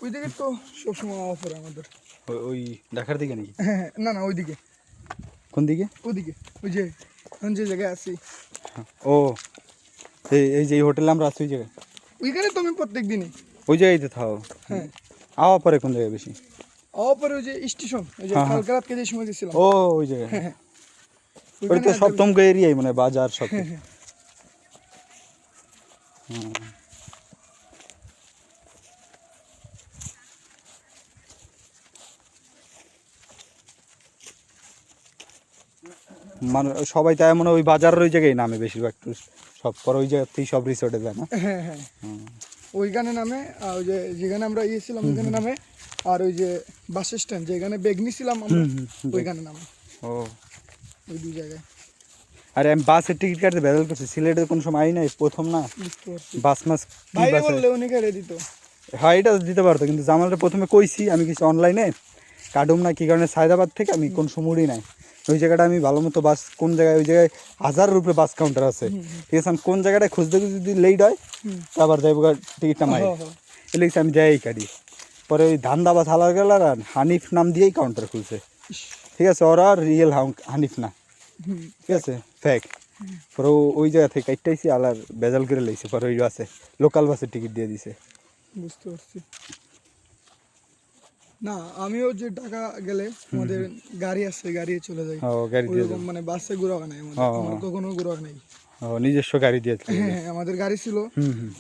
ওই দিকে তো সবসময় অফার আমাদের। ওই ঢাকার দিকে নাকি? হ্যাঁ না না ওইদিকে। কোন দিকে? ওইদিকে ওই যে আমি যে জায়গায় আছি। ও এই যে হোটেলে আমরা আছি ওই জায়গায়? ওইখানে তো আমি প্রত্যেক দিনই ওই জায়গায় থাও। হ্যাঁ। আওয়া পরে কোন জায়গায় বেশি? অপরে ওই যে স্টেশন, ওই যে কালকে রাতকে যে সময় গেছিলাম। ও ওই জায়গায়। ওই তো সপ্তম এরিয়াই মানে বাজার সব। মানে সবাই তাই মনে ওই বাজারের ওই জায়গায় নামে বেশিরভাগ সব পরে ওই জায়গাতেই সব রিসোর্টে যায় না? হ্যাঁ হ্যাঁ ওইখানে নামে। আর ওই যে যেখানে আমরা ইয়েছিলাম ওইখানে নামে। আর ওই যে বাস স্ট্যান্ড যেখানে ব্যাগ নিয়েছিলাম আমরা ওইখানে নামে। ও ওই দুই জায়গায়। আরে আমি বাসের টিকিট কাটতে বেদল করছি, সিলেটে কোনো সময় আই নাই, প্রথম না বাস মাস বাইরে বললে উনি কেটে দিত। হ্যাঁ এটা দিতে পারতো, কিন্তু জামালটা প্রথমে কইছি আমি কিছু অনলাইনে কাটুম না, কি কারণে সায়দাবাদ থেকে আমি কোন সমুরই নাই ওই জায়গাটা আমি ভালো মতো বাস কোন জায়গায়, ওই জায়গায় হাজারের উপরে বাস কাউন্টার আছে, ঠিক আছে, আমি কোন জায়গাটায় খুঁজতে খুঁজতে যদি লেট হয় আবার যাইব টিকিটটা মাই এলে আমি যাই কাটি। পরে ওই ধান্দা বাস হালার গেলার আর হানিফ নাম দিয়েই কাউন্টার খুলছে, ঠিক আছে, ওরা আর রিয়েল হানিফ না, ঠিক আছে, ফেক। পরে ওই জায়গা থেকে কাটটাইছি আলার বেজাল করে লইছে, পরে ওই বাসে লোকাল বাসের টিকিট দিয়ে দিছে। বুঝতে পারছি। না আমিও যে ঢাকা গেলে আমাদের গাড়ি আছে, গাড়ি চলে যাই। গাড়ি দিয়ে মানে বাসে ঘোরা নাই আমাদের কখনো ঘোরা নাই। নিজস্ব গাড়ি দিয়ে? হ্যাঁ আমাদের গাড়ি ছিল।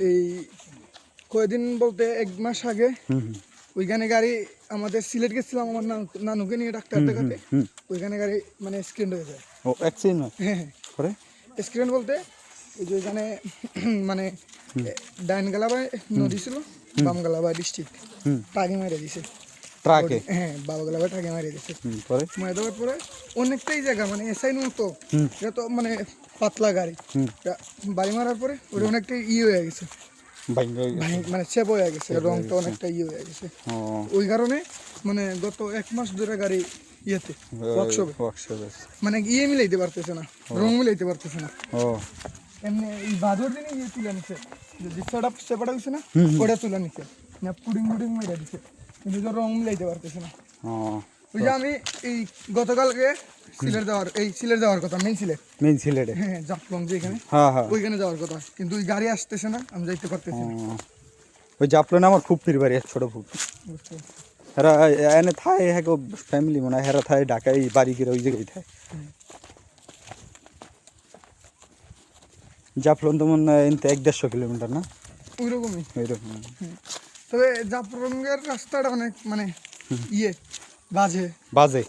এই কয়েকদিন বলতে 1 মাস আগে ওইখানে গাড়ি আমাদের সিলেট গেছিলাম আমার নানুকে নিয়ে ডাক্তার দেখাতে, ওইখানে গাড়ি মানে অ্যাক্সিডেন্ট হয়ে যায়। ও অ্যাক্সিডেন্ট? হ্যাঁ পরে অ্যাক্সিডেন্ট বলতে ওই যে ওইখানে মানে ডাইন গালাবাই নদী ছিল, বাম গালাবাই ডিস্ট্রিক্ট, টাকে মেরে দিছে ট্রাকে। হ্যাঁ বাবা গালাবাই টাকে মেরে দিছে। পরে মেরে দেওয়ার পরে অনেকটাই জায়গা মানে এসআইন মতো, এটা তো মানে পাতলা গাড়ি, বাড়ি মারার পরে ওটা অনেকটাই হয়ে গেছে, মানে চেপ হয়ে গেছে, রংটা অনেকটা হয়ে গেছে। ওই কারণে মানে গত 1 মাস ধরে গাড়ি ইয়েতে ওয়ার্কশপে মানে মিলাইতে পারতেছে না, রং মিলাইতে পারতেছে না। এমনি এই বাদর দিনে তুলে নিছে, যে সেপাটা হয়েছে না ওটা তুলে নিছে, পুডিং মুডিং মেরে দিছে, কিন্তু রং মিলাইতে পারতেছে না। ওই যে আমি এই গতকালকে সিলেট যাওয়ার কথা, মেইন সিলেটে, হ্যাঁ জাফলং যেখানে, ওইখানে যাওয়ার কথা, কিন্তু ওই গাড়ি আসতেছে না, আমি যাইতে পারতেছি না। ওই জাফলং আমার খুব ফির বাড়ি, ছোট ফুট হেরা এনে থায়, হ্যাঁ ফ্যামিলি মনে হয় হেরা থায় ঢাকায় বাড়ি করে ওই জায়গায় থায়। জাফলং তো মনে হয় 150 কিলোমিটার না, ওইরকমই। তবে জাফলংয়ের রাস্তাটা অনেক মানে বাজে।